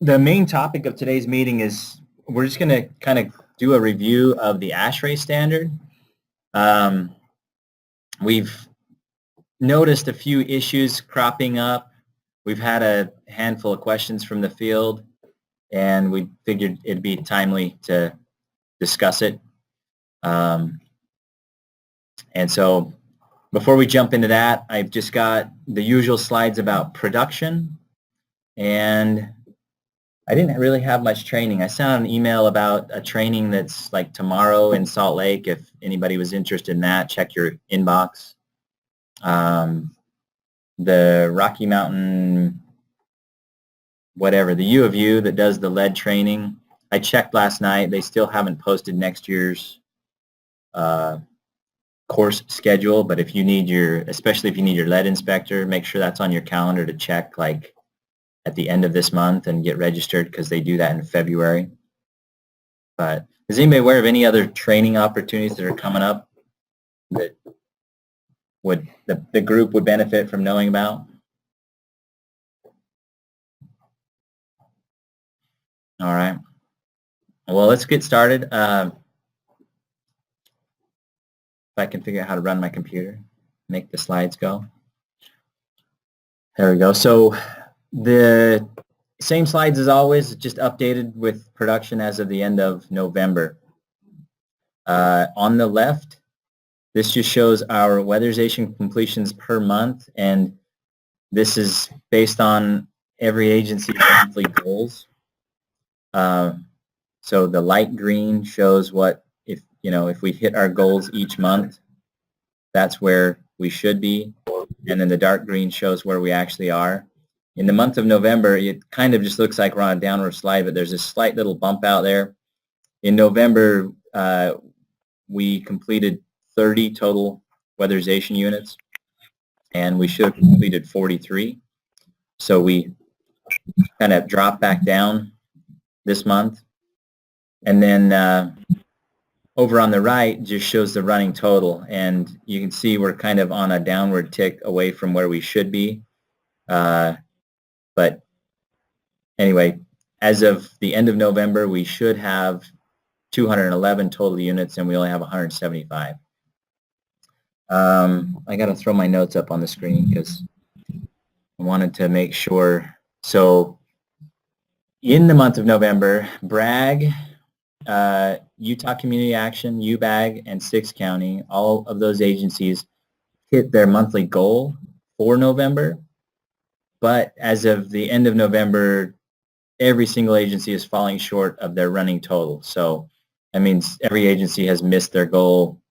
The main topic of today's meeting is we're just going to kind of do a review of the ASHRAE standard. We've noticed a few issues cropping up. We've had a handful of questions from the field, and we figured it'd be timely to discuss it. And so before we jump into that, I've just got the usual slides about production, and I didn't really have much training. I sent out an email about a training that's like tomorrow in Salt Lake. If anybody was interested in that, check your inbox. The Rocky Mountain, whatever, the U of U that does the lead training, I checked last night. They still haven't posted next year's course schedule, but if you need especially if you need your lead inspector, make sure that's on your calendar to check like at the end of this month and get registered, because they do that in February. But is anybody aware of any other training opportunities that are coming up that would the group would benefit from knowing about? All right. Well, let's get started. If I can figure out how to run my computer, make the slides go. There we go. So the same slides as always, just updated with production as of the end of November. On the left, this just shows our weatherization completions per month, and this is based on every agency's monthly goals. So the light green shows what, if we hit our goals each month, that's where we should be, and then the dark green shows where we actually are. In the month of November, it kind of just looks like we're on a downward slide, but there's a slight little bump out there. In November, we completed 30 total weatherization units, and we should have completed 43. So we kind of dropped back down this month. And then over on the right just shows the running total, and you can see we're kind of on a downward tick away from where we should be. But anyway, as of the end of November, we should have 211 total units, and we only have 175. I got to throw my notes up on the screen because I wanted to make sure. So in the month of November, Bragg, Utah Community Action, UBAG, and 6 County, all of those agencies hit their monthly goal for November. But as of the end of November, every single agency is falling short of their running total. So that means every agency has missed their goal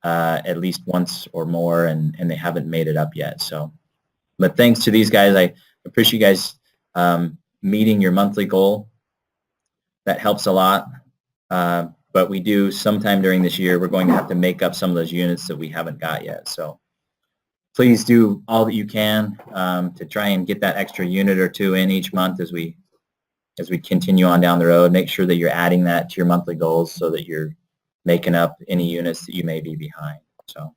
at least once or more, and they haven't made it up yet. So, but thanks to these guys, I appreciate you guys meeting your monthly goal. That helps a lot. But we do, sometime during this year, we're going to have to make up some of those units that we haven't got yet. So please do all that you can to try and get that extra unit or two in each month as we continue on down the road. Make sure that you're adding that to your monthly goals so that you're making up any units that you may be behind. So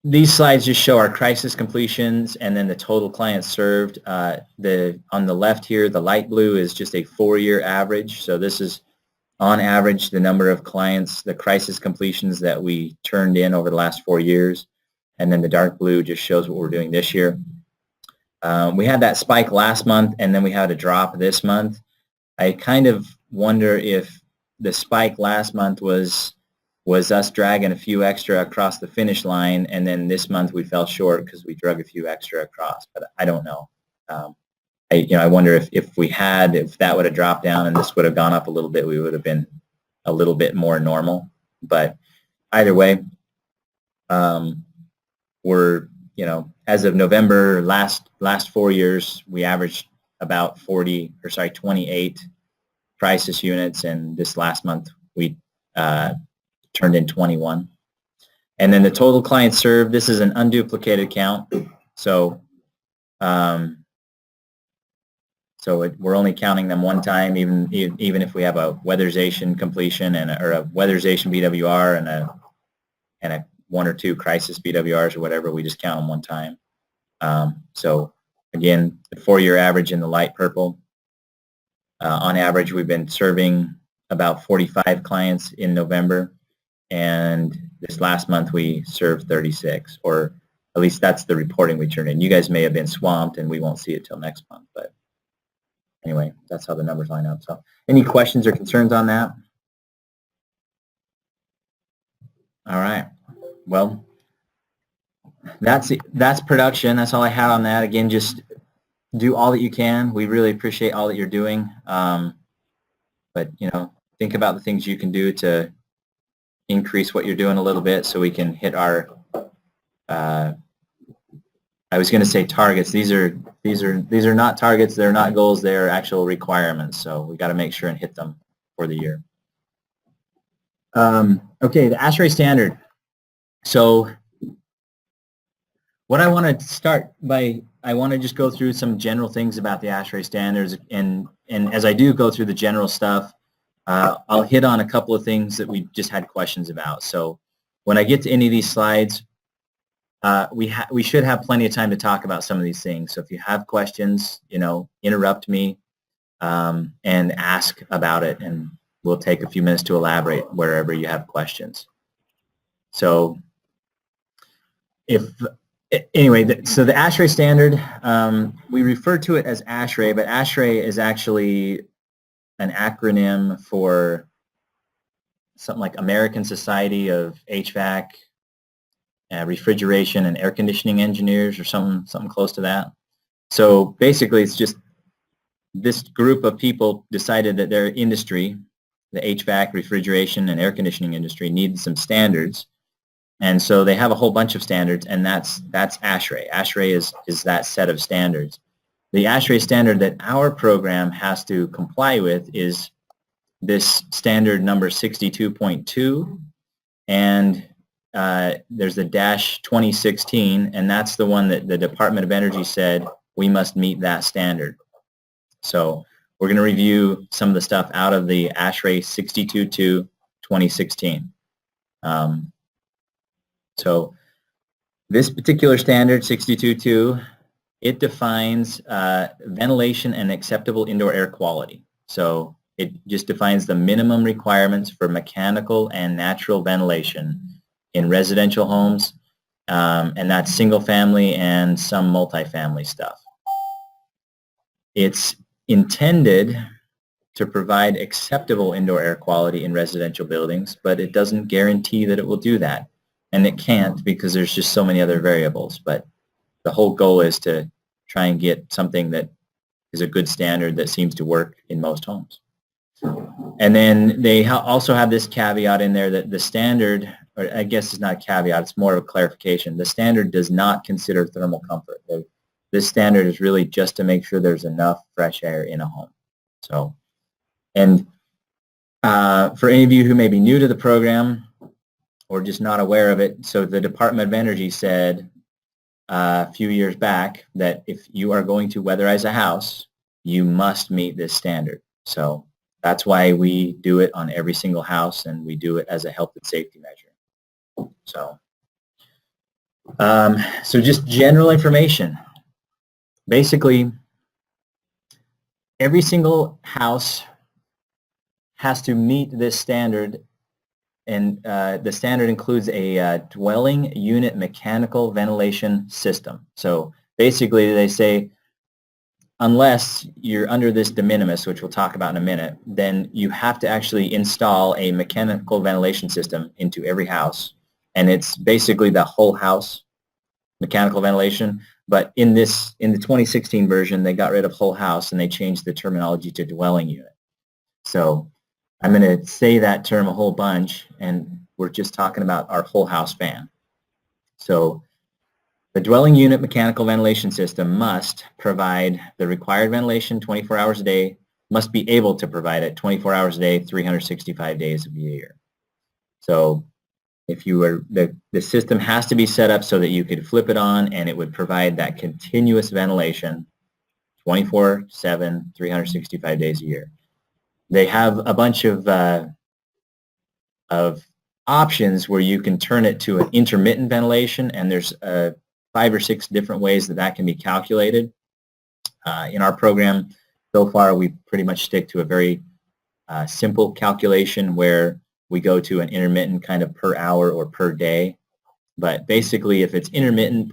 these slides just show our crisis completions and then the total clients served. On the left here, the light blue is just a 4-year average. So this is on average the number of clients, the crisis completions that we turned in over the last 4 years. And then the dark blue just shows what we're doing this year. We had that spike last month, and then we had a drop this month. I kind of wonder if the spike last month was us dragging a few extra across the finish line, and then this month we fell short because we drug a few extra across. But I don't know. I wonder if that would have dropped down and this would have gone up a little bit, we would have been a little bit more normal. But either way, we're, as of November last 4 years, we averaged about 28 crisis units, and this last month we turned in 21. And then the total clients served, this is an unduplicated count. So we're only counting them one time, even if we have a weatherization completion or a weatherization BWR and a 1 or 2 crisis BWRs or whatever, we just count them one time. So Again, the 4-year average in the light purple. On average, we've been serving about 45 clients in November, and this last month we served 36, or at least that's the reporting we turn in. You guys may have been swamped and we won't see it till next month, but anyway, that's how the numbers line up. So any questions or concerns on that? All right. Well, that's production. That's all I had on that. Again, just do all that you can. We really appreciate all that you're doing. But, you know, think about the things you can do to increase what you're doing a little bit so we can hit our, I was going to say targets. These are not targets. They're not goals. They're actual requirements. So we got to make sure and hit them for the year. Okay, the ASHRAE standard. So what I want to start by, I want to just go through some general things about the ASHRAE standards, and as I do go through the general stuff, I'll hit on a couple of things that we just had questions about. So when I get to any of these slides, we should have plenty of time to talk about some of these things. So if you have questions, you know, interrupt me and ask about it, and we'll take a few minutes to elaborate wherever you have questions. So anyway, so the ASHRAE standard, we refer to it as ASHRAE, but ASHRAE is actually an acronym for something like American Society of HVAC, Refrigeration and Air Conditioning Engineers, or something close to that. So basically, it's just this group of people decided that their industry, the HVAC, refrigeration, and air conditioning industry, needed some standards. And so they have a whole bunch of standards, and that's ASHRAE. ASHRAE is that set of standards. The ASHRAE standard that our program has to comply with is this standard number 62.2, and there's the -2016, and that's the one that the Department of Energy said we must meet that standard. So we're going to review some of the stuff out of the ASHRAE 62.2 2016. So this particular standard, 62.2, it defines ventilation and acceptable indoor air quality. So it just defines the minimum requirements for mechanical and natural ventilation in residential homes, and that's single family and some multifamily stuff. It's intended to provide acceptable indoor air quality in residential buildings, but it doesn't guarantee that it will do that. And it can't, because there's just so many other variables. But the whole goal is to try and get something that is a good standard that seems to work in most homes. And then they also have this caveat in there that the standard, or I guess it's not a caveat, it's more of a clarification. The standard does not consider thermal comfort. This standard is really just to make sure there's enough fresh air in a home. So, and for any of you who may be new to the program or just not aware of it, so the Department of Energy said a few years back that if you are going to weatherize a house, you must meet this standard. So that's why we do it on every single house, and we do it as a health and safety measure. So, so just general information. Basically, every single house has to meet this standard, and the standard includes a dwelling unit mechanical ventilation system. So basically they say, unless you're under this de minimis, which we'll talk about in a minute, then you have to actually install a mechanical ventilation system into every house. And it's basically the whole house mechanical ventilation. But in the 2016 version, they got rid of whole house and they changed the terminology to dwelling unit. So I'm going to say that term a whole bunch, and we're just talking about our whole house fan. So the dwelling unit mechanical ventilation system must provide the required ventilation 24 hours a day, must be able to provide it 24 hours a day, 365 days of the year. So if you were, the system has to be set up so that you could flip it on and it would provide that continuous ventilation 24/7, 365 days a year. They have a bunch of options where you can turn it to an intermittent ventilation, and there's 5 or 6 different ways that can be calculated. In our program, so far, we pretty much stick to a very simple calculation where we go to an intermittent kind of per hour or per day. But basically, if it's intermittent,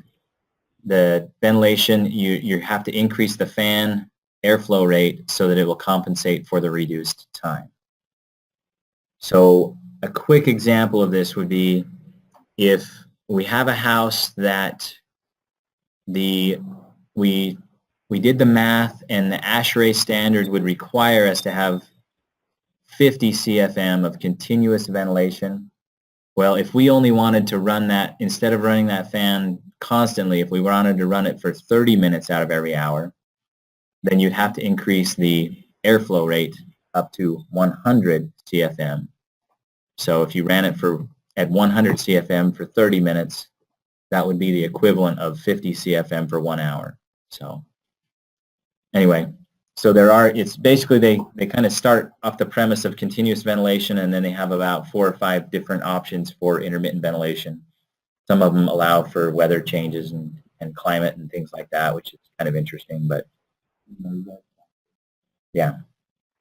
the ventilation, you have to increase the fan airflow rate so that it will compensate for the reduced time. So a quick example of this would be if we have a house that we did the math and the ASHRAE standards would require us to have 50 CFM of continuous ventilation. Well, if we only wanted to run that, instead of running that fan constantly, if we wanted to run it for 30 minutes out of every hour, then you'd have to increase the airflow rate up to 100 CFM. So if you ran it at 100 CFM for 30 minutes, that would be the equivalent of 50 CFM for 1 hour. So anyway, so it's basically they kind of start off the premise of continuous ventilation, and then they have about 4 or 5 different options for intermittent ventilation. Some of them allow for weather changes and climate and things like that, which is kind of interesting. But yeah,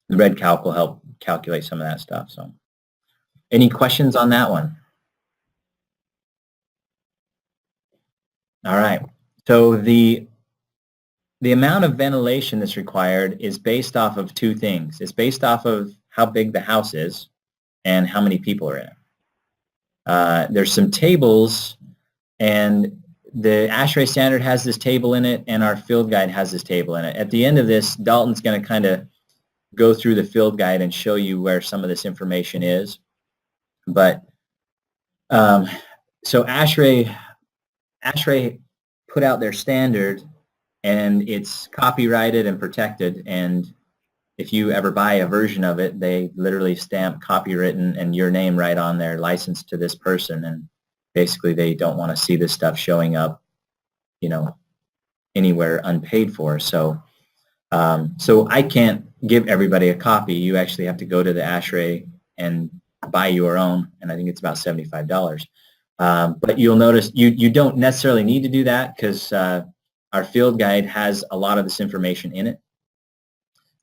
the red calc will help calculate some of that stuff. So any questions on that one? All right. So the amount of ventilation that's required is based off of 2 things. It's based off of how big the house is and how many people are in it. There's some tables, and the ASHRAE standard has this table in it, and our field guide has this table in it. At the end of this, Dalton's going to kind of go through the field guide and show you where some of this information is. But so ASHRAE put out their standard, and it's copyrighted and protected, and if you ever buy a version of it, they literally stamp copywritten and your name right on there, licensed to this person, and basically they don't want to see this stuff showing up, anywhere unpaid for. So so I can't give everybody a copy. You actually have to go to the ASHRAE and buy your own, and I think it's about $75. But you'll notice you don't necessarily need to do that, because our field guide has a lot of this information in it.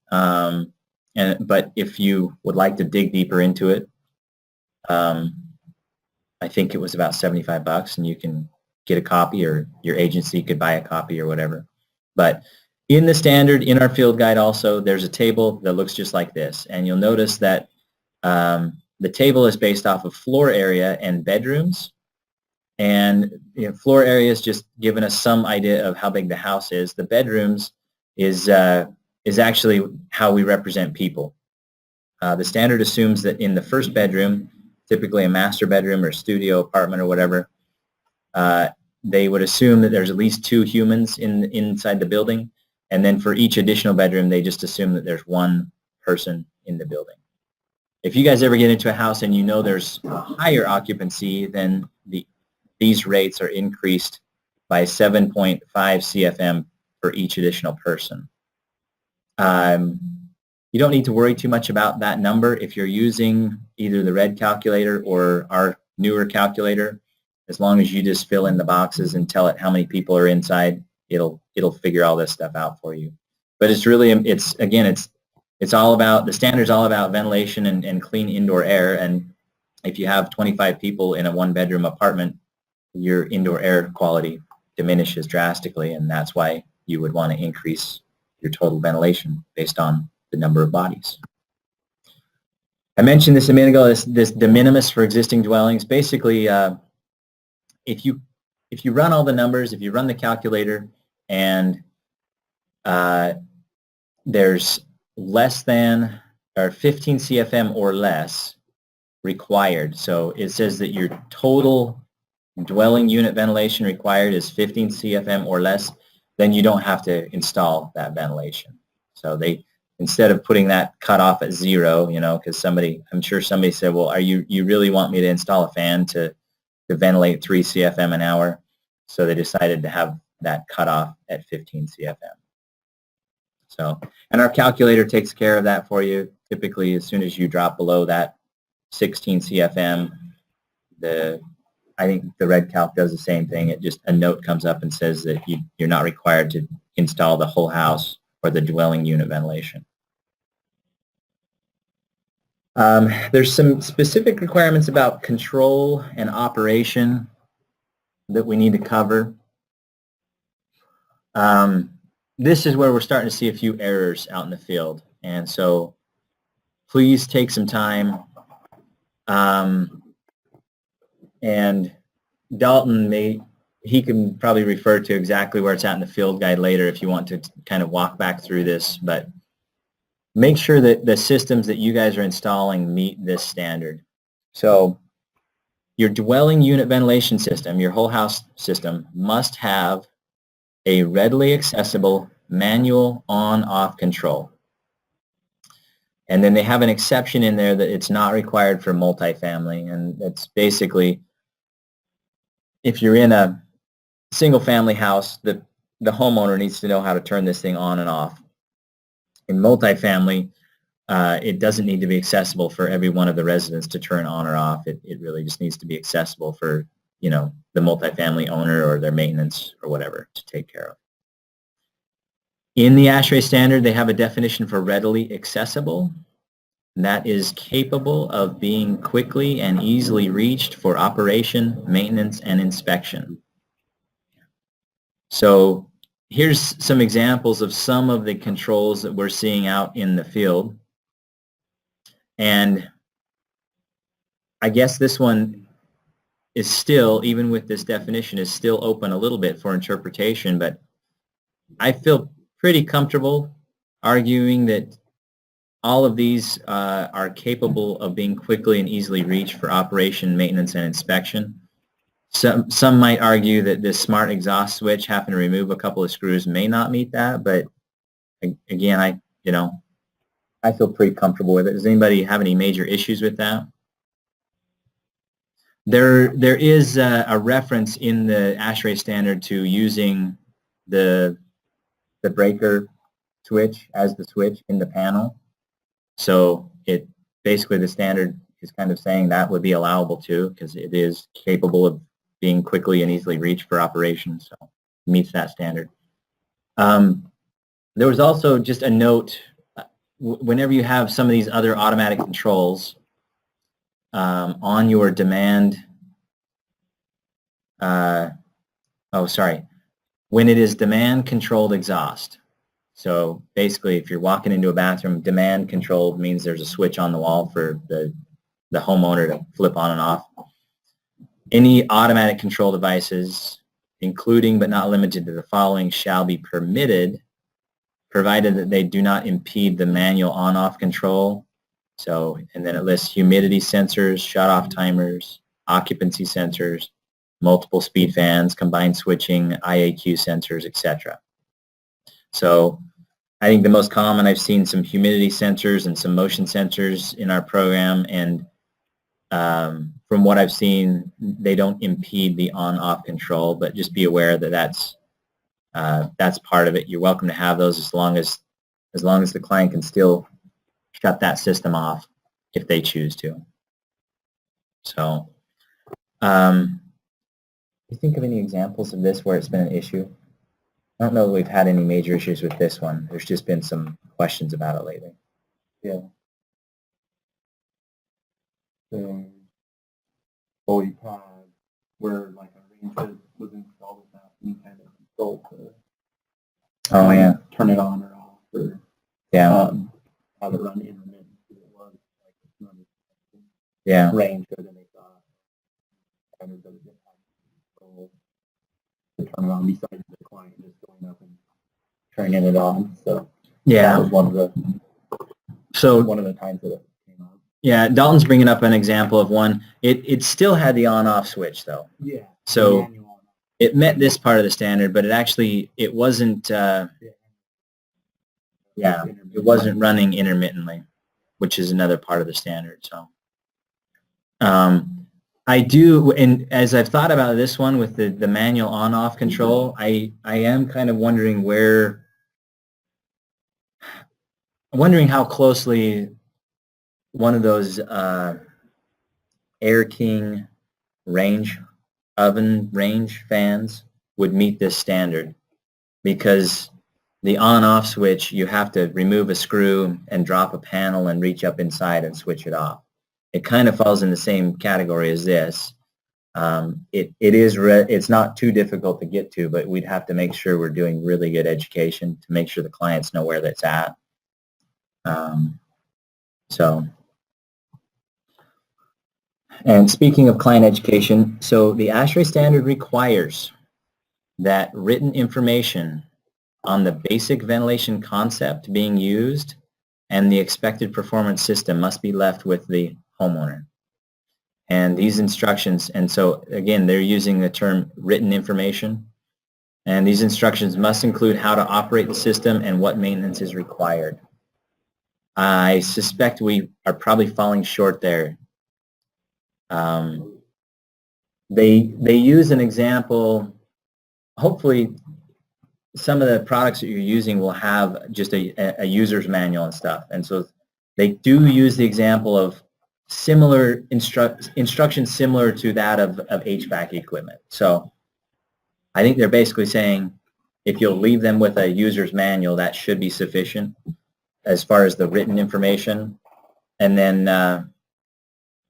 But if you would like to dig deeper into it, I think it was about $75, and you can get a copy, or your agency could buy a copy or whatever. But in the standard, in our field guide also, there's a table that looks just like this, and you'll notice that the table is based off of floor area and bedrooms. And floor area is just giving us some idea of how big the house is. The bedrooms is actually how we represent people. The standard assumes that in the first bedroom, typically a master bedroom or studio apartment or whatever, they would assume that there's at least 2 humans inside the building. And then for each additional bedroom, they just assume that there's 1 person in the building. If you guys ever get into a house and there's a higher occupancy, then these rates are increased by 7.5 CFM for each additional person. You don't need to worry too much about that number if you're using either the red calculator or our newer calculator. As long as you just fill in the boxes and tell it how many people are inside, it'll figure all this stuff out for you. But it's really, it's all about, the standard's all about ventilation and clean indoor air. And if you have 25 people in a 1-bedroom apartment, your indoor air quality diminishes drastically, and that's why you would want to increase your total ventilation based on the number of bodies. I mentioned this a minute ago, this de minimis for existing dwellings. Basically, if you run all the numbers, if you run the calculator, and there's less than, or 15 CFM or less required, so it says that your total dwelling unit ventilation required is 15 CFM or less, then you don't have to install that ventilation. So they, instead of putting that cutoff at 0, because I'm sure somebody said, well, you really want me to install a fan to ventilate 3 CFM an hour? So they decided to have that cutoff at 15 CFM. So, and our calculator takes care of that for you. Typically, as soon as you drop below that 16 CFM, I think the red calc does the same thing. It just, a note comes up and says that you're not required to install the whole house or the dwelling unit ventilation. There's some specific requirements about control and operation that we need to cover. This is where we're starting to see a few errors out in the field, and so please take some time. And Dalton he can probably refer to exactly where it's at in the field guide later if you want to kind of walk back through this, but make sure that the systems that you guys are installing meet this standard. So your dwelling unit ventilation system, your whole house system, must have a readily accessible manual on-off control. And then they have an exception in there that it's not required for multifamily, and it's basically if you're in a single-family house, the homeowner needs to know how to turn this thing on and off. In multifamily, it doesn't need to be accessible for every one of the residents to turn on or off. It really just needs to be accessible for, you know, the multifamily owner or their maintenance or whatever to take care of. In the ASHRAE standard, they have a definition for readily accessible, and that is capable of being quickly and easily reached for operation, maintenance, and inspection. So here's some examples of some of the controls that we're seeing out in the field. And I guess this one is still, even with this definition, is still open a little bit for interpretation, but I feel pretty comfortable arguing that all of these are capable of being quickly and easily reached for operation, maintenance, and inspection. Some might argue that this smart exhaust switch, having to remove a couple of screws, may not meet that, but again, I feel pretty comfortable with it. Does anybody have any major issues with that? There is a reference in the ASHRAE standard to using the breaker switch as the switch in the panel. So it basically, the standard is kind of saying that would be allowable too, because it is capable of being quickly and easily reached for operations, so it meets that standard. There was also just a note, whenever you have some of these other automatic controls on your demand, when it is demand controlled exhaust. So basically, if you're walking into a bathroom, demand controlled means there's a switch on the wall for the homeowner to flip on and off. Any automatic control devices, including but not limited to the following, shall be permitted, provided that they do not impede the manual on-off control. So, and then it lists humidity sensors, shut-off timers, occupancy sensors, multiple speed fans, combined switching, IAQ sensors, etc. So I think the most common, I've seen some humidity sensors and some motion sensors in our program, and from what I've seen, they don't impede the on-off control, but just be aware that that's part of it. You're welcome to have those as long as the client can still shut that system off if they choose to. So, you think of any examples of this where it's been an issue? I don't know that we've had any major issues with this one. There's just been some questions about it lately. Yeah. We've had where like a range hood was installed without any kind of control to turn it on or off, or have it run intermittent. It was like range hood, and they thought kind of doesn't have control to turn it on besides the client just going up and turning it on. So that was one of the times that it came up. Yeah, Dalton's bringing up an example of one. It still had the on-off switch though. Yeah. So it met this part of the standard, but it wasn't. It wasn't running intermittently, which is another part of the standard. So I do, and as I've thought about this one with the manual on-off control, I am kind of wondering how closely one of those Air King range oven range fans would meet this standard, because the on-off switch, you have to remove a screw and drop a panel and reach up inside and switch it off. It kind of falls in the same category as this. It's not too difficult to get to, but we'd have to make sure we're doing really good education to make sure the clients know where that's at. And speaking of client education, so the ASHRAE standard requires that written information on the basic ventilation concept being used and the expected performance system must be left with the homeowner. And these instructions, and so again, they're using the term written information, and these instructions must include how to operate the system and what maintenance is required. I suspect we are probably falling short there. They use an example. Hopefully some of the products that you're using will have just a user's manual and stuff, and so they do use the example of similar instructions similar to that of HVAC equipment. So I think they're basically saying if you'll leave them with a user's manual, that should be sufficient as far as the written information, and then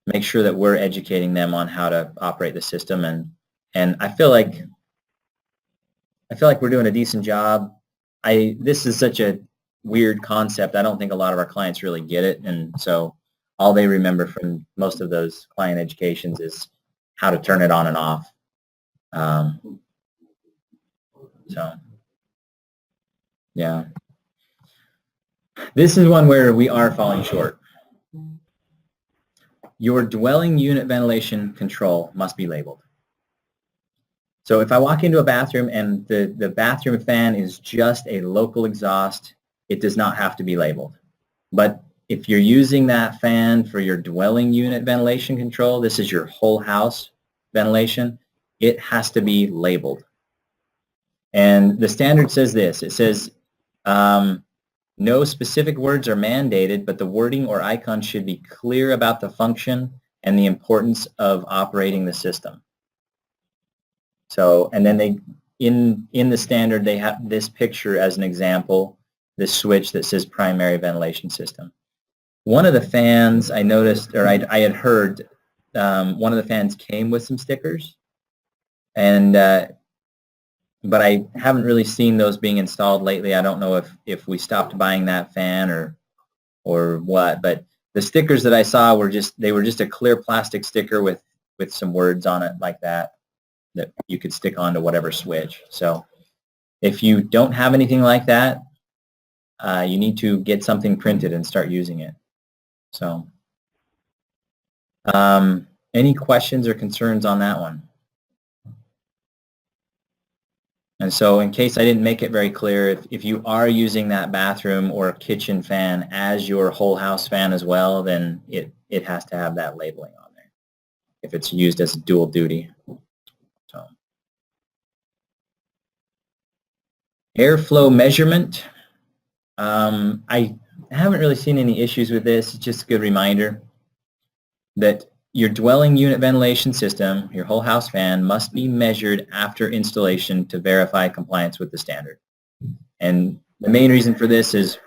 make sure that we're educating them on how to operate the system. And I feel like we're doing a decent job. This is such a weird concept. I don't think a lot of our clients really get it, and so all they remember from most of those client educations is how to turn it on and off. So, yeah. This is one where we are falling short. Your dwelling unit ventilation control must be labeled. So if I walk into a bathroom and the bathroom fan is just a local exhaust, it does not have to be labeled. But if you're using that fan for your dwelling unit ventilation control, this is your whole house ventilation, it has to be labeled. And the standard says this. It says, no specific words are mandated, but the wording or icon should be clear about the function and the importance of operating the system. So, and then in the standard, they have this picture as an example, this switch that says primary ventilation system. One of the fans I noticed, or I had heard, one of the fans came with some stickers, and but I haven't really seen those being installed lately. I don't know if we stopped buying that fan or what, but the stickers that I saw were just a clear plastic sticker with some words on it like that you could stick onto whatever switch. So if you don't have anything like that, you need to get something printed and start using it. So any questions or concerns on that one? And so in case I didn't make it very clear, if you are using that bathroom or kitchen fan as your whole house fan as well, then it has to have that labeling on there if it's used as dual duty. So, airflow measurement. I haven't really seen any issues with this. It's just a good reminder that your dwelling unit ventilation system, your whole house fan, must be measured after installation to verify compliance with the standard. And the main reason for this is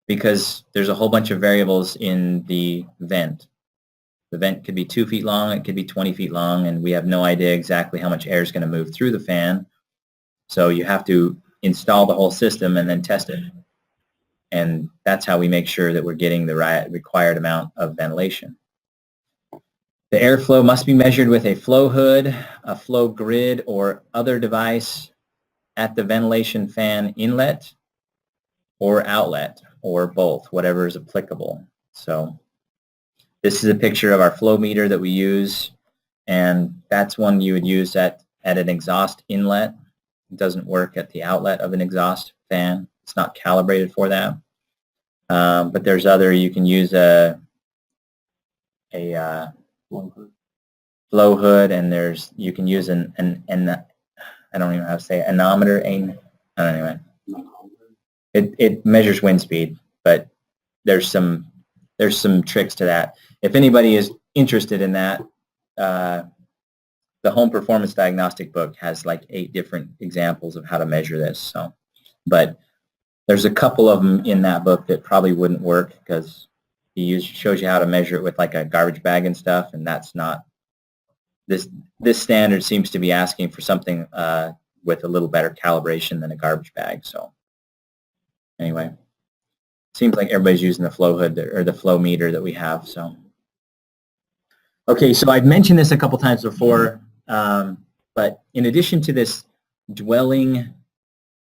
because there's a whole bunch of variables in the vent. The vent could be 2 feet long, it could be 20 feet long, and we have no idea exactly how much air is going to move through the fan. So you have to install the whole system and then test it. And that's how we make sure that we're getting the right required amount of ventilation. The airflow must be measured with a flow hood, a flow grid, or other device at the ventilation fan inlet or outlet, or both, whatever is applicable. So this is a picture of our flow meter that we use, and that's one you would use at an exhaust inlet. It doesn't work at the outlet of an exhaust fan. It's not calibrated for that. But there's other, you can use a flow hood, and you can use an I don't even know how to say it, anemometer. Anyway, it measures wind speed, but there's some tricks to that. If anybody is interested in that, the home performance diagnostic book has like 8 different examples of how to measure this. So, but there's a couple of them in that book that probably wouldn't work because he shows you how to measure it with like a garbage bag and stuff, and that's not, this standard seems to be asking for something with a little better calibration than a garbage bag. So anyway, seems like everybody's using the flow hood or the flow meter that we have. So okay, so I've mentioned this a couple times before, but in addition to this dwelling,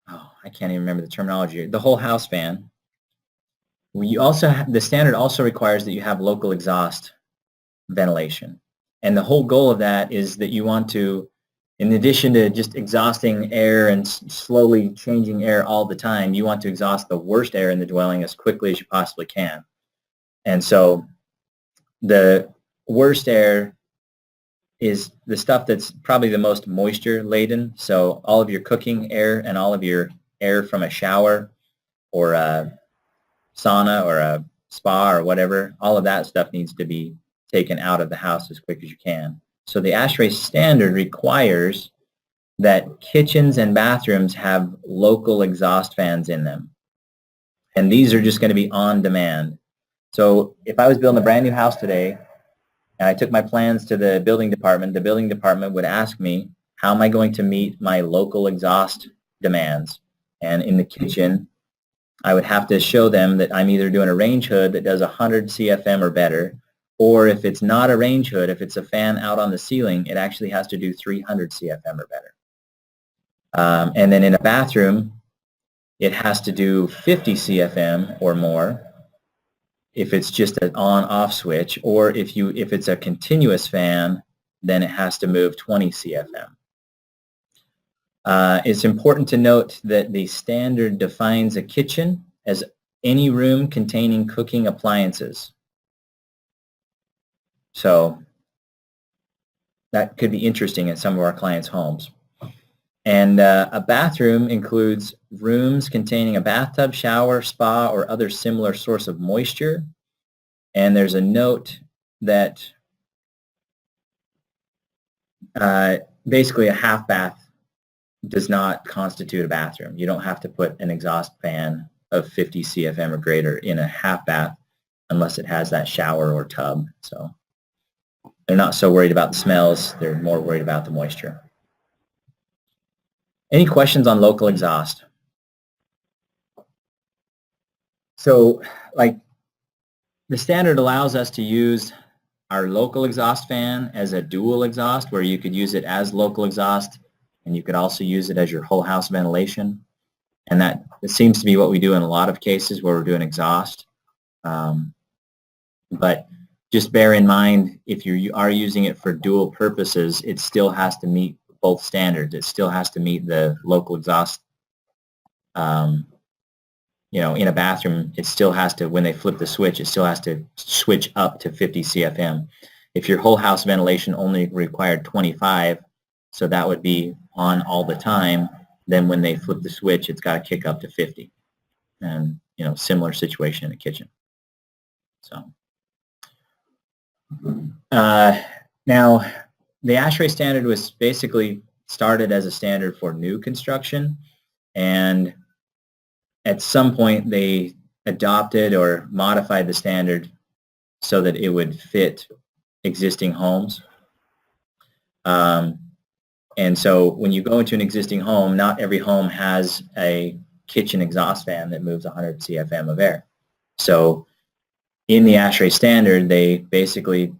I can't even remember the terminology, the whole house fan, we also have, the standard also requires that you have local exhaust ventilation. And the whole goal of that is that you want to, in addition to just exhausting air and slowly changing air all the time, you want to exhaust the worst air in the dwelling as quickly as you possibly can. And so the worst air is the stuff that's probably the most moisture laden. So all of your cooking air and all of your air from a shower or a sauna or a spa or whatever, all of that stuff needs to be taken out of the house as quick as you can. So the ASHRAE standard requires that kitchens and bathrooms have local exhaust fans in them. And these are just going to be on demand. So if I was building a brand new house today and I took my plans to the building department would ask me, how am I going to meet my local exhaust demands? And in the kitchen, I would have to show them that I'm either doing a range hood that does 100 CFM or better, or if it's not a range hood, if it's a fan out on the ceiling, it actually has to do 300 CFM or better. And then in a bathroom, it has to do 50 CFM or more if it's just an on-off switch, or if it's a continuous fan, then it has to move 20 CFM. It's important to note that the standard defines a kitchen as any room containing cooking appliances. So that could be interesting in some of our clients' homes. And a bathroom includes rooms containing a bathtub, shower, spa, or other similar source of moisture. And there's a note that basically a half bath does not constitute a bathroom. You don't have to put an exhaust fan of 50 CFM or greater in a half bath unless it has that shower or tub. So they're not so worried about the smells. They're more worried about the moisture. Any questions on local exhaust? So, like, the standard allows us to use our local exhaust fan as a dual exhaust, where you could use it as local exhaust and you could also use it as your whole house ventilation. And that seems to be what we do in a lot of cases where we're doing exhaust. But just bear in mind, if you are using it for dual purposes, it still has to meet both standards. It still has to meet the local exhaust. You know, in a bathroom, it still has to, when they flip the switch, it still has to switch up to 50 CFM. If your whole house ventilation only required 25, so that would be on all the time, then when they flip the switch, it's got to kick up to 50. And, you know, similar situation in the kitchen. So, now, the ASHRAE standard was basically started as a standard for new construction, and at some point they adopted or modified the standard so that it would fit existing homes. And so when you go into an existing home, not every home has a kitchen exhaust fan that moves 100 CFM of air. So in the ASHRAE standard, they basically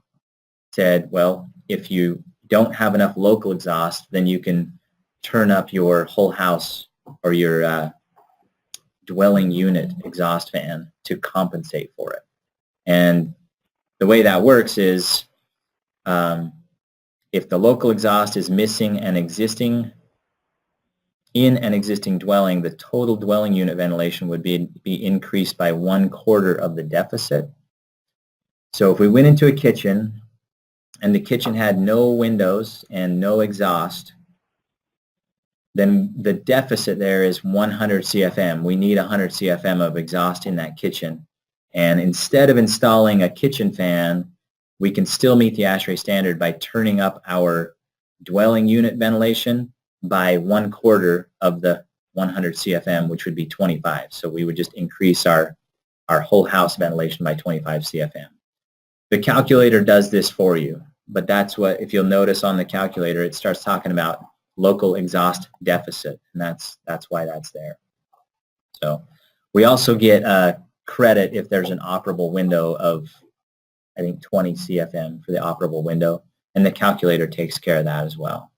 said, well, if you don't have enough local exhaust, then you can turn up your whole house or your dwelling unit exhaust fan to compensate for it. And the way that works is if the local exhaust is missing in an existing dwelling, the total dwelling unit ventilation would be increased by 1/4 of the deficit. So if we went into a kitchen and the kitchen had no windows and no exhaust, then the deficit there is 100 CFM. We need 100 CFM of exhaust in that kitchen. And instead of installing a kitchen fan, we can still meet the ASHRAE standard by turning up our dwelling unit ventilation by 1/4 of the 100 CFM, which would be 25. So we would just increase our whole house ventilation by 25 CFM. The calculator does this for you, but that's what, if you'll notice on the calculator, it starts talking about local exhaust deficit, and that's why that's there. So we also get credit if there's an operable window of, I think, 20 CFM for the operable window, and the calculator takes care of that as well.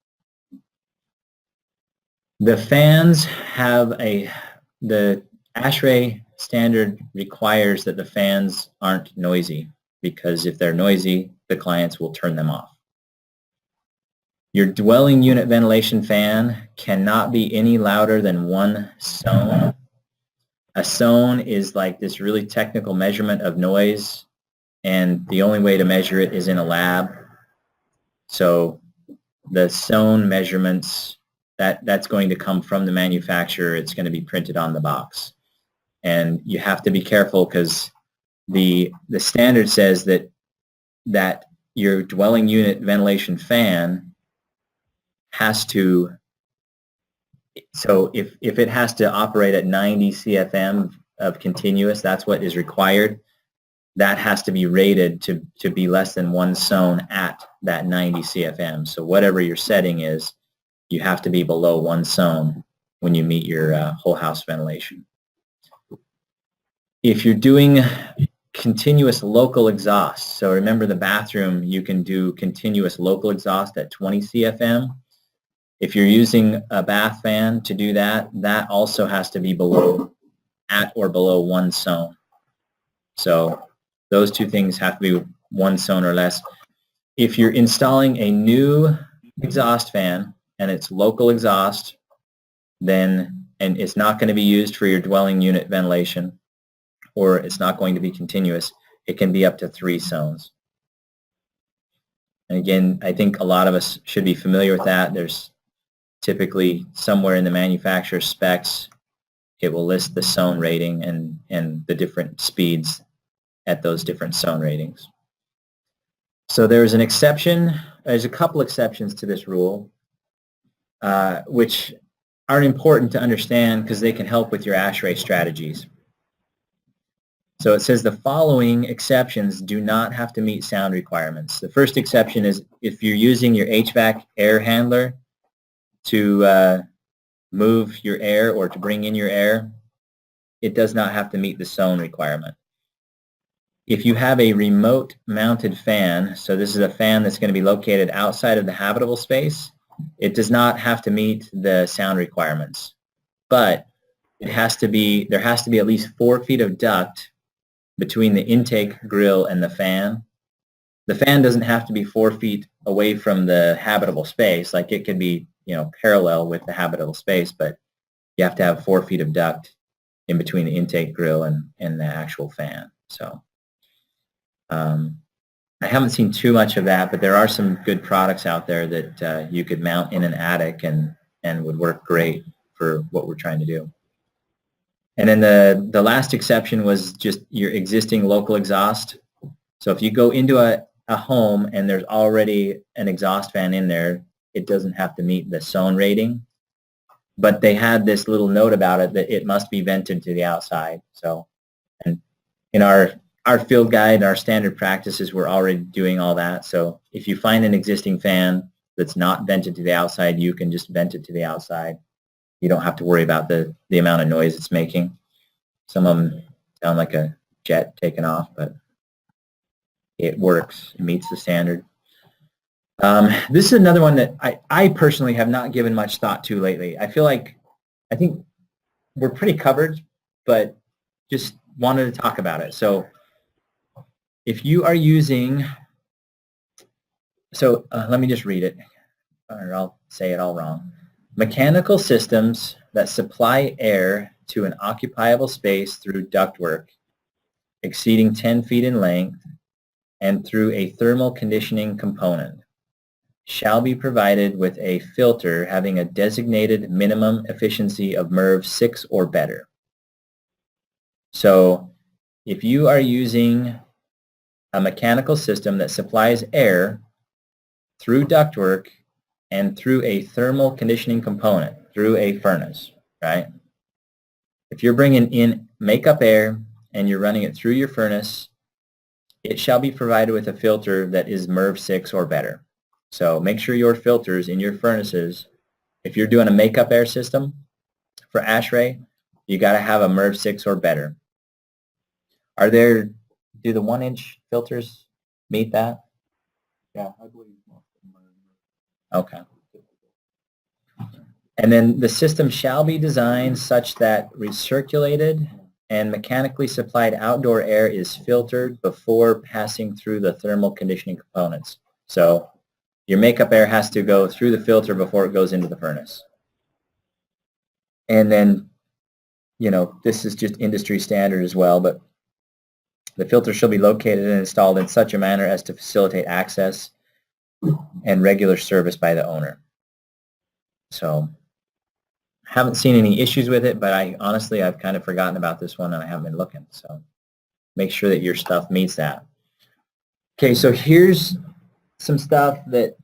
The fans have the ASHRAE standard requires that the fans aren't noisy, because if they're noisy, the clients will turn them off. Your dwelling unit ventilation fan cannot be any louder than 1 SON. A SON is like this really technical measurement of noise, and the only way to measure it is in a lab. So the SON measurements, that's going to come from the manufacturer. It's going to be printed on the box. And you have to be careful because the standard says that your dwelling unit ventilation fan has to, so if it has to operate at 90 CFM of continuous, that's what is required. That has to be rated to be less than 1 SON at that 90 CFM. So whatever your setting is, you have to be below 1 SON when you meet your whole house ventilation. If you're doing continuous local exhaust, so remember the bathroom, you can do continuous local exhaust at 20 CFM. If you're using a bath fan to do that, that also has to be at or below 1 SON. So those two things have to be 1 SON or less. If you're installing a new exhaust fan and it's local exhaust, then, and it's not going to be used for your dwelling unit ventilation, or it's not going to be continuous, it can be up to 3 SONs. And again, I think a lot of us should be familiar with that. There's typically somewhere in the manufacturer's specs, it will list the SON rating and the different speeds at those different SON ratings. So there's an exception, there's a couple exceptions to this rule, which are important to understand because they can help with your ASHRAE strategies. So it says the following exceptions do not have to meet sound requirements. The first exception is if you're using your HVAC air handler to move your air or to bring in your air, it does not have to meet the SON requirement. If you have a remote mounted fan, so this is a fan that's going to be located outside of the habitable space, it does not have to meet the sound requirements. But there has to be at least 4 feet of duct between the intake grill and the fan. The fan doesn't have to be 4 feet away from the habitable space. Like it could be, parallel with the habitable space, but you have to have 4 feet of duct in between the intake grill and the actual fan. So I haven't seen too much of that, but there are some good products out there that you could mount in an attic and would work great for what we're trying to do. And then the last exception was just your existing local exhaust. So if you go into a home and there's already an exhaust fan in there, it doesn't have to meet the SON rating. But they had this little note about it that it must be vented to the outside. So, and in our field guide, our standard practices, we're already doing all that. So if you find an existing fan that's not vented to the outside, you can just vent it to the outside. You don't have to worry about the amount of noise it's making. Some of them sound like a jet taking off, but it works. It meets the standard. This is another one that I personally have not given much thought to lately. I think we're pretty covered, but just wanted to talk about it. So if you are using, let me just read it, or I'll say it all wrong. Mechanical systems that supply air to an occupiable space through ductwork exceeding 10 feet in length and through a thermal conditioning component shall be provided with a filter having a designated minimum efficiency of MERV 6 or better. So if you are using a mechanical system that supplies air through ductwork and through a thermal conditioning component, through a furnace, right? If you're bringing in makeup air and you're running it through your furnace, it shall be provided with a filter that is MERV 6 or better. So make sure your filters in your furnaces, if you're doing a makeup air system for ASHRAE, you got to have a MERV 6 or better. Do the 1-inch filters meet that? Yeah, I believe most of them are. Okay. And then the system shall be designed such that recirculated and mechanically supplied outdoor air is filtered before passing through the thermal conditioning components. So your makeup air has to go through the filter before it goes into the furnace. And then, you know, this is just industry standard as well, but the filter shall be located and installed in such a manner as to facilitate access and regular service by the owner. So haven't seen any issues with it, but I've kind of forgotten about this one and I haven't been looking. So make sure that your stuff meets that. Okay, so here's some stuff that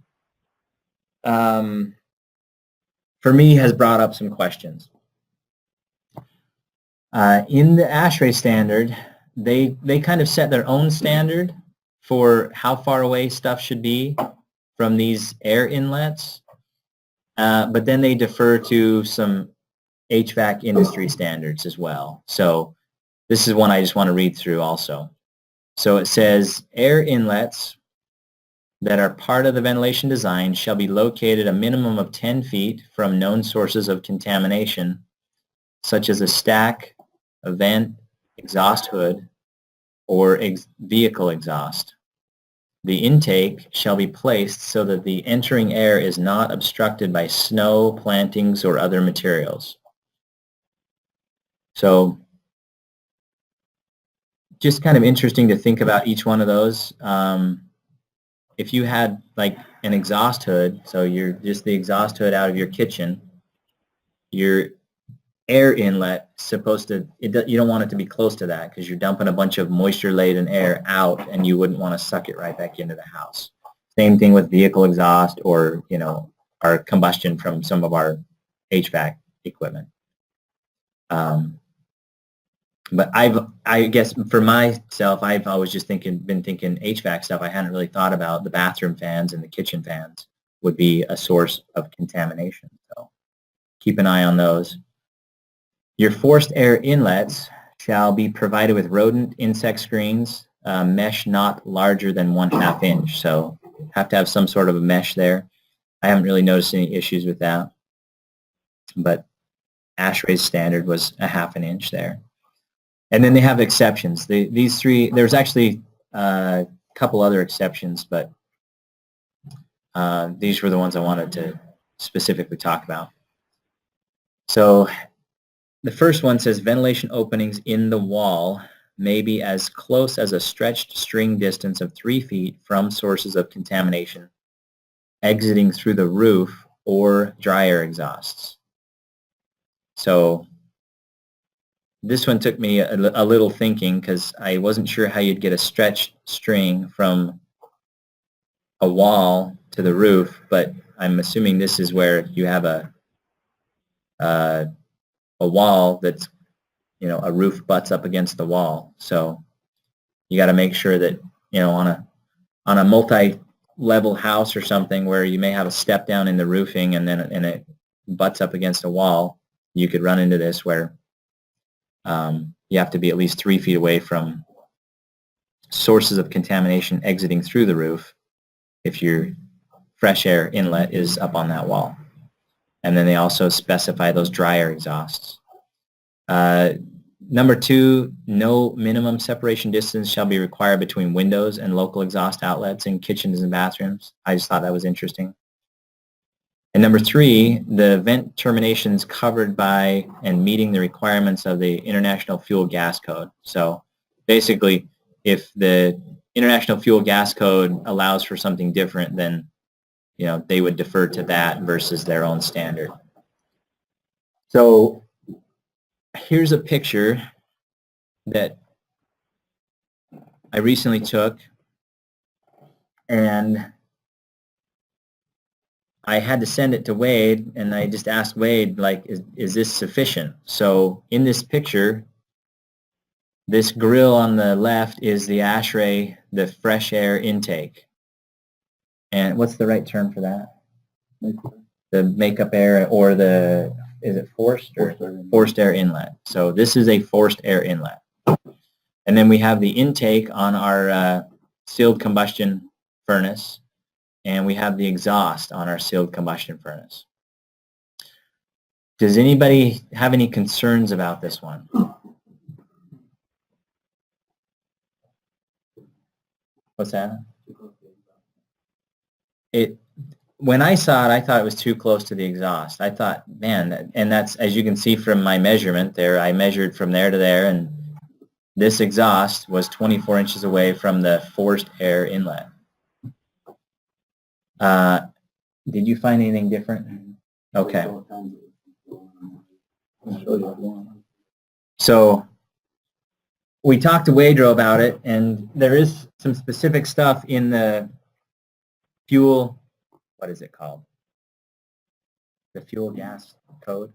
for me has brought up some questions. In the ASHRAE standard, they kind of set their own standard for how far away stuff should be from these air inlets, but then they defer to some HVAC industry standards as well. So this is one I just want to read through also. So it says air inlets that are part of the ventilation design shall be located a minimum of 10 feet from known sources of contamination, such as a stack, a vent, exhaust hood, or vehicle exhaust. The intake shall be placed so that the entering air is not obstructed by snow, plantings, or other materials. So just kind of interesting to think about each one of those. If you had like an exhaust hood, so you're just the exhaust hood out of your kitchen, your air inlet supposed to, you don't want it to be close to that because you're dumping a bunch of moisture-laden air out and you wouldn't want to suck it right back into the house. Same thing with vehicle exhaust or, you know, our combustion from some of our HVAC equipment. But I guess for myself, I've always just been thinking HVAC stuff. I hadn't really thought about the bathroom fans and the kitchen fans would be a source of contamination. So keep an eye on those. Your forced air inlets shall be provided with rodent insect screens, mesh not larger than 1/2 inch. So have to have some sort of a mesh there. I haven't really noticed any issues with that. But ASHRAE's standard was 1/2 inch there. And then they have exceptions. These three, there's actually a couple other exceptions, but these were the ones I wanted to specifically talk about. So the first one says ventilation openings in the wall may be as close as a stretched string distance of 3 feet from sources of contamination exiting through the roof or dry air exhausts. So this one took me a little thinking because I wasn't sure how you'd get a stretched string from a wall to the roof, but I'm assuming this is where you have a wall that's, you know, a roof butts up against the wall. So you got to make sure that, you know, on a multi-level house or something where you may have a step down in the roofing and then it butts up against a wall, you could run into this where you have to be at least 3 feet away from sources of contamination exiting through the roof if your fresh air inlet is up on that wall. And then they also specify those dry air exhausts. Number 2, no minimum separation distance shall be required between windows and local exhaust outlets in kitchens and bathrooms. I just thought that was interesting. And number 3, the vent terminations covered by and meeting the requirements of the International Fuel Gas Code. So basically, if the International Fuel Gas Code allows for something different, then, you know, they would defer to that versus their own standard. So here's a picture that I recently took, and I had to send it to Wade, and I just asked Wade, like, is this sufficient? So in this picture, this grill on the left is the ASHRAE, the fresh air intake. And what's the right term for that? The makeup air, or the, is it forced or forced air inlet? So this is a forced air inlet. And then we have the intake on our sealed combustion furnace, and we have the exhaust on our sealed combustion furnace. Does anybody have any concerns about this one? What's that? When I saw it, I thought it was too close to the exhaust. I thought, man, and that's, as you can see from my measurement there, I measured from there to there, and this exhaust was 24 inches away from the forced air inlet. Did you find anything different? Okay. So we talked to Wadro about it, and there is some specific stuff in the fuel, what is it called? The fuel gas code?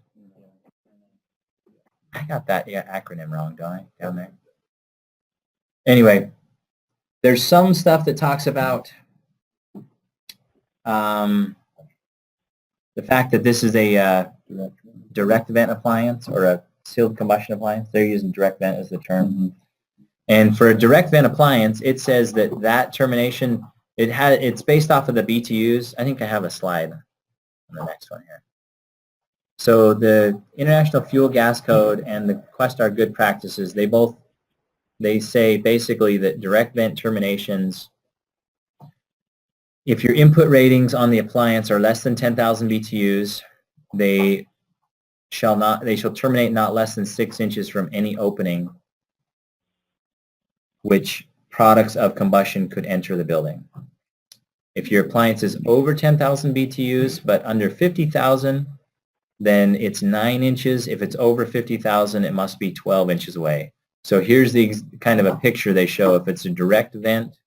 I got that acronym wrong, don't I, down there? Anyway, there's some stuff that talks about the fact that this is a direct vent appliance, or a sealed combustion appliance. They're using direct vent as the term. Mm-hmm. And for a direct vent appliance, it says that that termination, it's based off of the BTUs. I think I have a slide on the next one here. So the International Fuel Gas Code and the Questar Good Practices, they say basically that direct vent terminations, if your input ratings on the appliance are less than 10,000 BTUs, they shall terminate not less than 6 inches from any opening which products of combustion could enter the building. If your appliance is over 10,000 BTUs but under 50,000, then it's 9 inches. If it's over 50,000, it must be 12 inches away. So here's the kind of a picture they show. If it's a direct vent,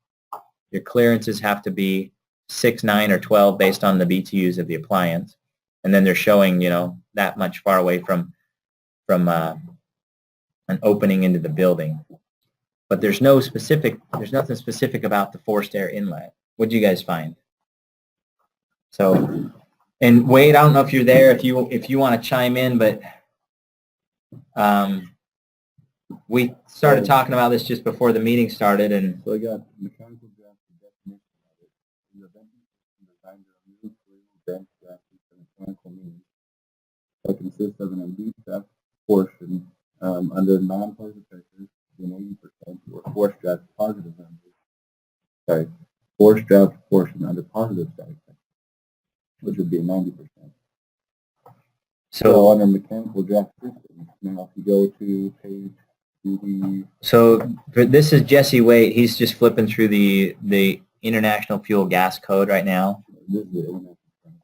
your clearances have to be 6, 9, or 12 based on the BTUs of the appliance. And then they're showing, you know, that much far away from an opening into the building. But there's nothing specific about the forced air inlet. What do you guys find? So, and Wade, I don't know if you're there, if you want to chime in, but we started talking about this just before the meeting started, and so I got mechanical draft definition of it. The venting system designed to remove vent gases from mechanical means that consists of an induced draft portion under non-positive pressure being 80%, or forced draft positive forced draft portion under positive static pressure, which would be 90%. So under mechanical draft system, now if you go to page 2D. So this is Jesse Waite. He's just flipping through the International Fuel Gas Code right now. This is the International Code.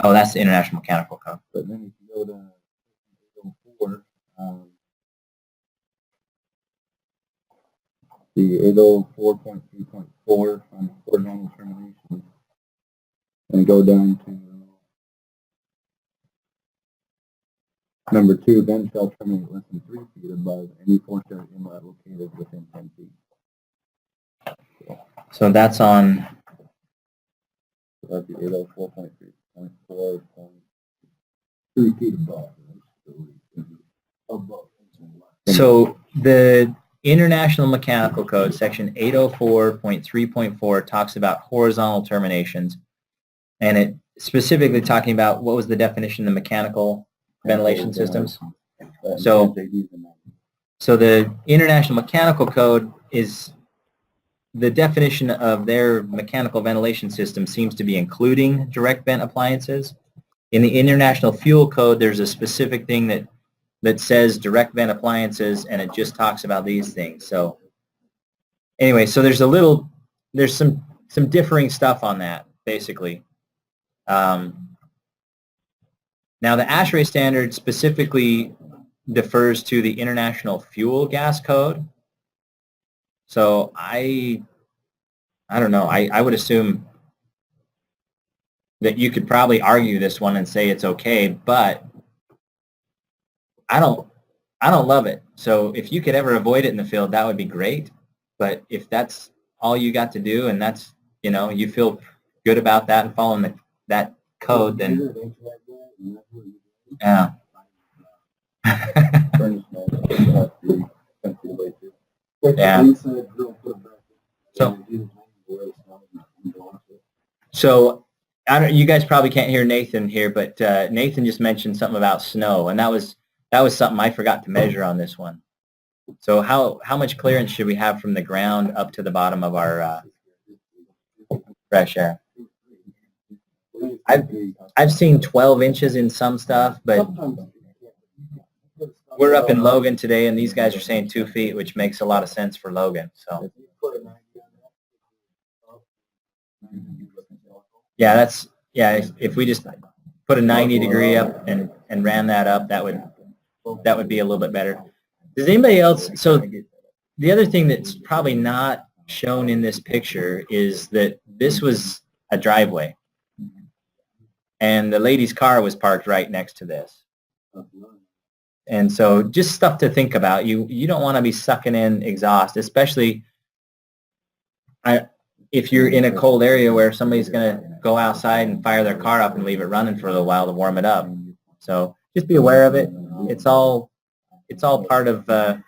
Oh, that's the International Mechanical Code. But then if you go to 804, the 804.3.4 on horizontal terminations, and go down to number 2, vent shall terminate less than 3 feet above any forced air inlet located within 10 feet. So that's on. So that's the 804.3.4, 3 feet above. So the International Mechanical Code, section 804.3.4, talks about horizontal terminations, and it specifically talking about what was the definition of mechanical ventilation systems. So the International Mechanical Code is the definition of their mechanical ventilation system seems to be including direct vent appliances. In the International Fuel Code, there's a specific thing that says direct vent appliances, and it just talks about these things. So anyway, so there's some differing stuff on that, basically. Now, the ASHRAE standard specifically defers to the International Fuel Gas Code. So I don't know. I would assume that you could probably argue this one and say it's okay, but I don't love it. So if you could ever avoid it in the field, that would be great. But if that's all you got to do, and that's, you know, you feel good about that and following that code, then yeah. Yeah. So I don't, you guys probably can't hear Nathan here, but Nathan just mentioned something about snow, and that was something I forgot to measure on this one. So how much clearance should we have from the ground up to the bottom of our fresh air? I've seen 12 inches in some stuff, but we're up in Logan today, and these guys are saying 2 feet, which makes a lot of sense for Logan. So yeah, that's If we just put a 90-degree up and ran that up, that would be a little bit better. Does anybody else? So the other thing that's probably not shown in this picture is that this was a driveway, and the lady's car was parked right next to this. And so just stuff to think about. You don't want to be sucking in exhaust, especially if you're in a cold area where somebody's going to go outside and fire their car up and leave it running for a little while to warm it up. So just be aware of it. It's all part of the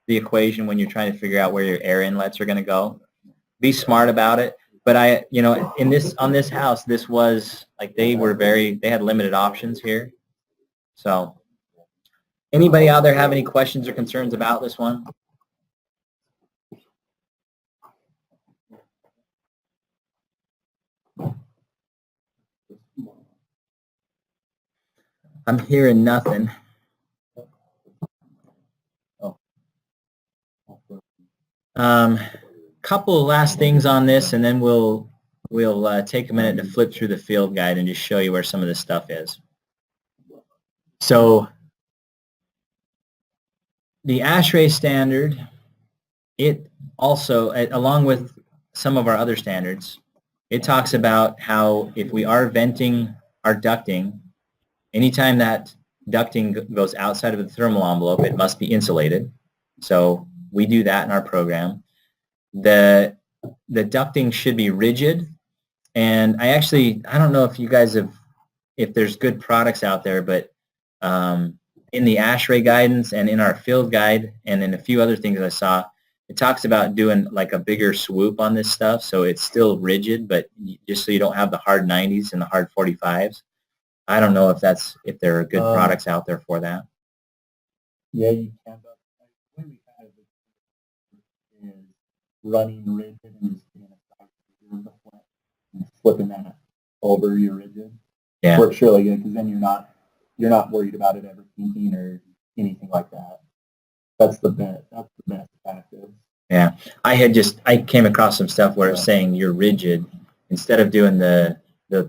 equation when you're trying to figure out where your air inlets are going to go. Be smart about it. But on this house, this was like they had limited options here. So anybody out there have any questions or concerns about this one? I'm hearing nothing. Couple of last things on this, and then we'll take a minute to flip through the field guide and just show you where some of this stuff is. So the ASHRAE standard, it also, along with some of our other standards, it talks about how if we are venting our ducting, anytime that ducting goes outside of the thermal envelope, it must be insulated. So we do that in our program. The ducting should be rigid, and I don't know if you guys if there's good products out there, but in the ASHRAE guidance and in our field guide and in a few other things I saw, it talks about doing like a bigger swoop on this stuff, so it's still rigid, but just so you don't have the hard 90s and the hard 45s. I don't know if there are good products out there for that. Yeah, you can. But the way we kind of is running rigid and just being a side and flipping that over your rigid. Yeah. Works really good because then you're not worried about it ever kinking or anything like that. That's the best benefit. Yeah, I came across some stuff where it's saying you're rigid instead of doing the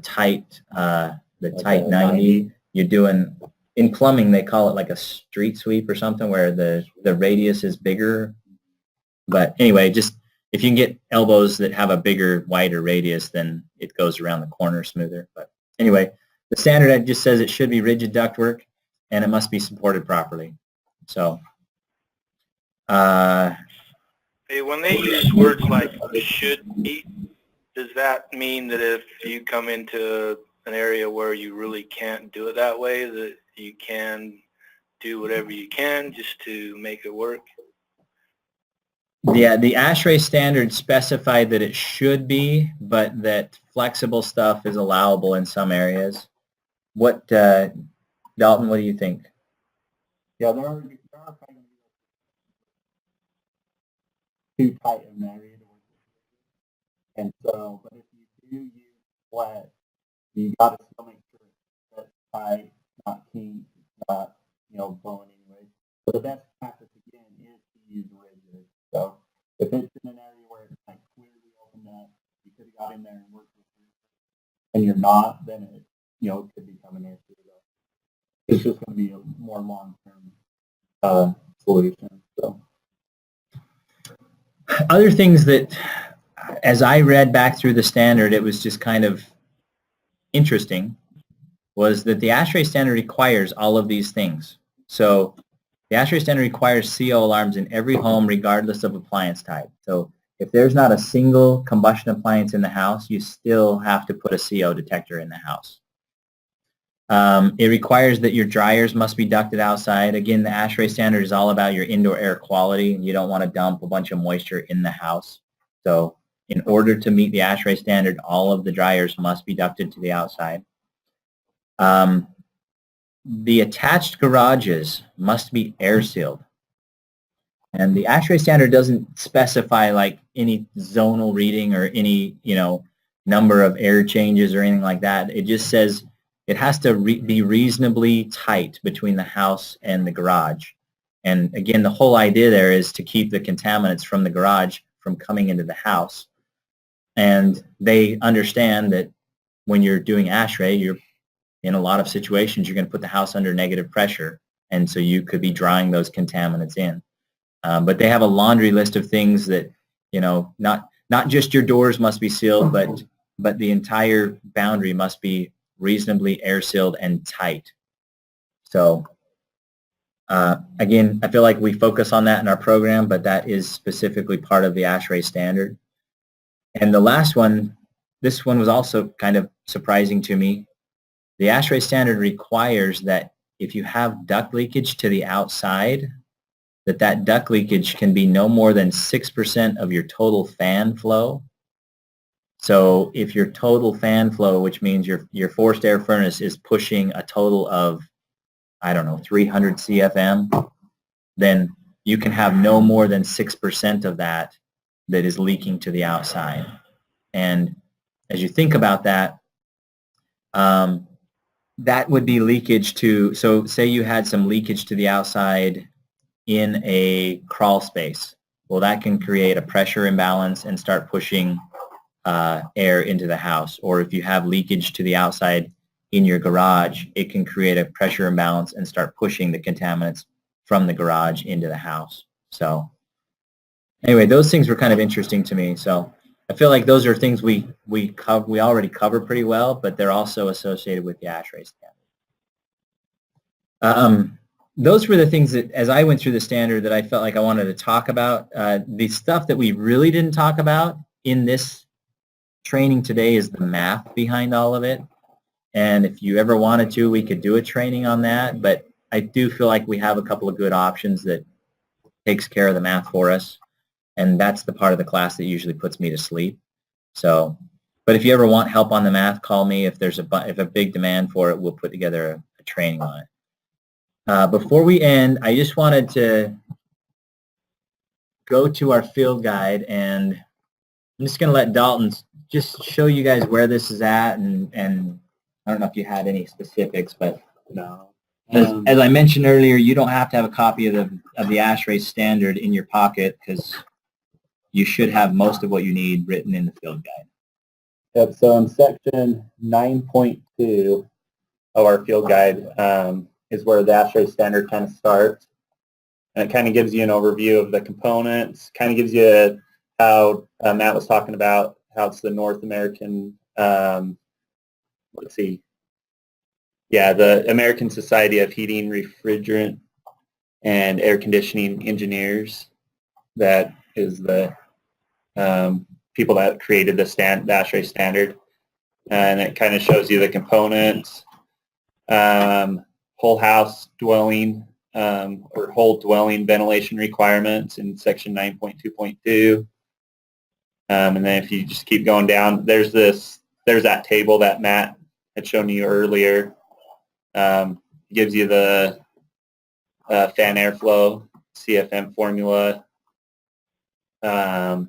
tight 90. You're doing, in plumbing they call it like a street sweep or something where the radius is bigger. But anyway, just if you can get elbows that have a bigger, wider radius, then it goes around the corner smoother. But anyway, the standard just says it should be rigid ductwork and it must be supported properly. So. Hey, when they use words like should be, does that mean that if you come into an area where you really can't do it that way, that you can do whatever you can just to make it work? Yeah, the ASHRAE standard specified that it should be, but that flexible stuff is allowable in some areas. What, Dalton, what do you think? Yeah, there are kind of too tight in an area to work with. And so, but if you do use flat, you got to still make sure that's tight, not kink, not, blowing anyway. So the best practice, again, is to use rigid. So if it's in an area where it's like clearly opened up, you could have got in there and worked with it, and you're not, then it, it could become an issue. It's just going to be a more long-term solution. So. Other things that, as I read back through the standard, it was just kind of interesting was that the ASHRAE standard requires all of these things. So the ASHRAE standard requires CO alarms in every home regardless of appliance type. So if there's not a single combustion appliance in the house, you still have to put a CO detector in the house. It requires that your dryers must be ducted outside. Again, the ASHRAE standard is all about your indoor air quality, and you don't want to dump a bunch of moisture in the house. So in order to meet the ASHRAE standard, all of the dryers must be ducted to the outside. The attached garages must be air sealed. And the ASHRAE standard doesn't specify like any zonal reading or any, number of air changes or anything like that. It just says it has to be reasonably tight between the house and the garage. And again, the whole idea there is to keep the contaminants from the garage from coming into the house. And they understand that when you're doing ASHRAE, you're in a lot of situations, you're going to put the house under negative pressure. And so you could be drawing those contaminants in. But they have a laundry list of things that, not just your doors must be sealed, but the entire boundary must be reasonably air sealed and tight. So again, I feel like we focus on that in our program, but that is specifically part of the ASHRAE standard. And the last one, this one was also kind of surprising to me. The ASHRAE standard requires that if you have duct leakage to the outside, that duct leakage can be no more than 6% of your total fan flow. So if your total fan flow, which means your forced air furnace is pushing a total of, 300 CFM, then you can have no more than 6% of that is leaking to the outside. And as you think about that, that would be leakage to, so say you had some leakage to the outside in a crawl space. Well, that can create a pressure imbalance and start pushing air into the house. Or if you have leakage to the outside in your garage, it can create a pressure imbalance and start pushing the contaminants from the garage into the house. So anyway, those things were kind of interesting to me. So I feel like those are things we already cover pretty well, but they're also associated with the ASHRAE standard. Those were the things that, as I went through the standard, that I felt like I wanted to talk about. The stuff that we really didn't talk about in this training today is the math behind all of it. And if you ever wanted to, we could do a training on that. But I do feel like we have a couple of good options that takes care of the math for us. And that's the part of the class that usually puts me to sleep. So, but if you ever want help on the math, call me. If there's a big demand for it, we'll put together a training on it. Before we end, I just wanted to go to our field guide, and I'm just going to let Dalton just show you guys where this is at, and I don't know if you had any specifics, but No. as I mentioned earlier, you don't have to have a copy of the ASHRAE standard in your pocket, because you should have most of what you need written in the field guide. Yep, so in section 9.2 of our field guide is where the ASHRAE standard kind of starts. And it kind of gives you an overview of the components, kind of gives you how Matt was talking about how it's the North American, the American Society of Heating, Refrigerant, and Air Conditioning Engineers. That is the people that created the ASHRAE standard. And it kind of shows you the components, whole house dwelling or whole dwelling ventilation requirements in section 9.2.2. And then if you just keep going down, there's that table that Matt had shown you earlier. Gives you the fan airflow, CFM formula. And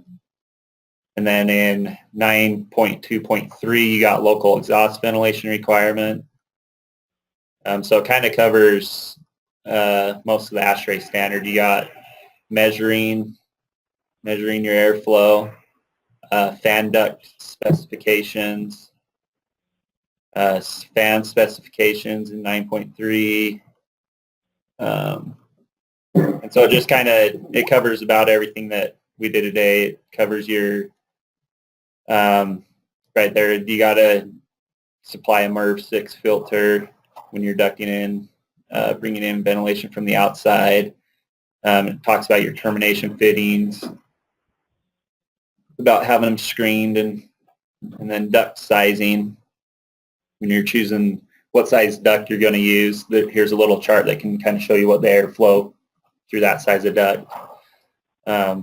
then in 9.2.3, you got local exhaust ventilation requirement. So it kind of covers most of the ASHRAE standard. You got measuring your airflow, fan duct specifications, fan specifications in 9.3. And so it just it covers about everything that we did today. It covers your, right there, you got to supply a MERV6 filter when you're ducting in, bringing in ventilation from the outside. It talks about your termination fittings, about having them screened, and then duct sizing. When you're choosing what size duct you're going to use, here's a little chart that can kind of show you what the airflow through that size of duct, to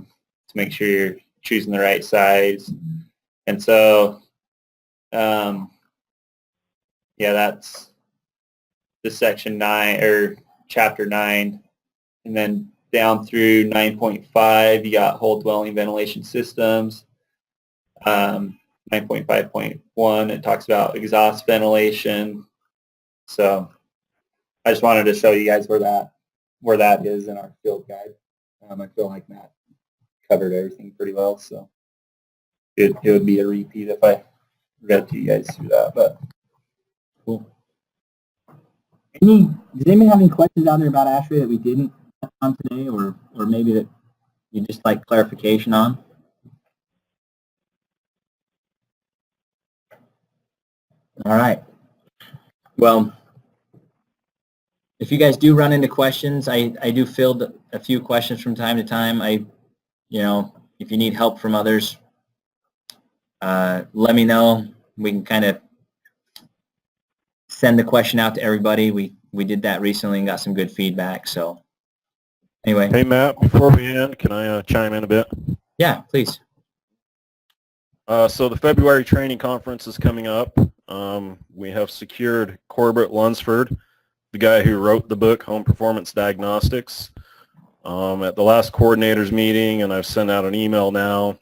make sure you're choosing the right size. And so, yeah, that's the section 9 or chapter 9, and then down through 9.5, you got whole dwelling ventilation systems. 9.5.1, it talks about exhaust ventilation. So I just wanted to show you guys where that is in our field guide. I feel like Matt covered everything pretty well, so it would be a repeat if I read to you guys through that. But Cool. Does anybody have any questions out there about ASHRAE that we didn't touch on today, or maybe that you just like clarification on? All right. Well, if you guys do run into questions, I do field a few questions from time to time. If you need help from others, let me know. We can kind of send the question out to everybody. We did that recently and got some good feedback. So anyway. Hey, Matt, before we end, can I chime in a bit? Yeah, please. So the February training conference is coming up. We have secured Corbett Lunsford, the guy who wrote the book, Home Performance Diagnostics. At the last coordinators meeting, and I've sent out an email now,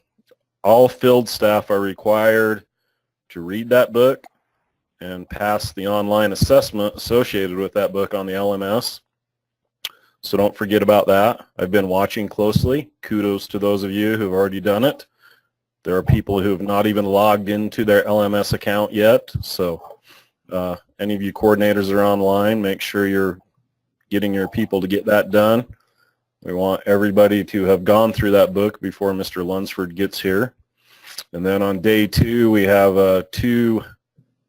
all field staff are required to read that book and pass the online assessment associated with that book on the LMS. So don't forget about that. I've been watching closely. Kudos to those of you who've already done it. There are people who have not even logged into their LMS account yet. So any of you coordinators are online, make sure you're getting your people to get that done. We want everybody to have gone through that book before Mr. Lunsford gets here. And then on day 2, we have 2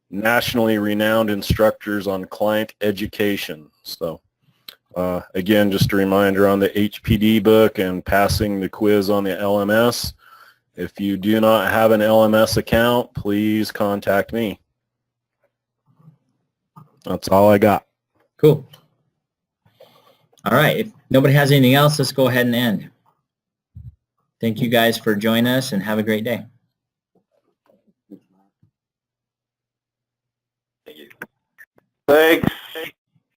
nationally renowned instructors on client education. So again, just a reminder on the HPD book and passing the quiz on the LMS. If you do not have an LMS account, please contact me. That's all I got. Cool. All right. If nobody has anything else, let's go ahead and end. Thank you guys for joining us, and have a great day. Thank you. Thanks.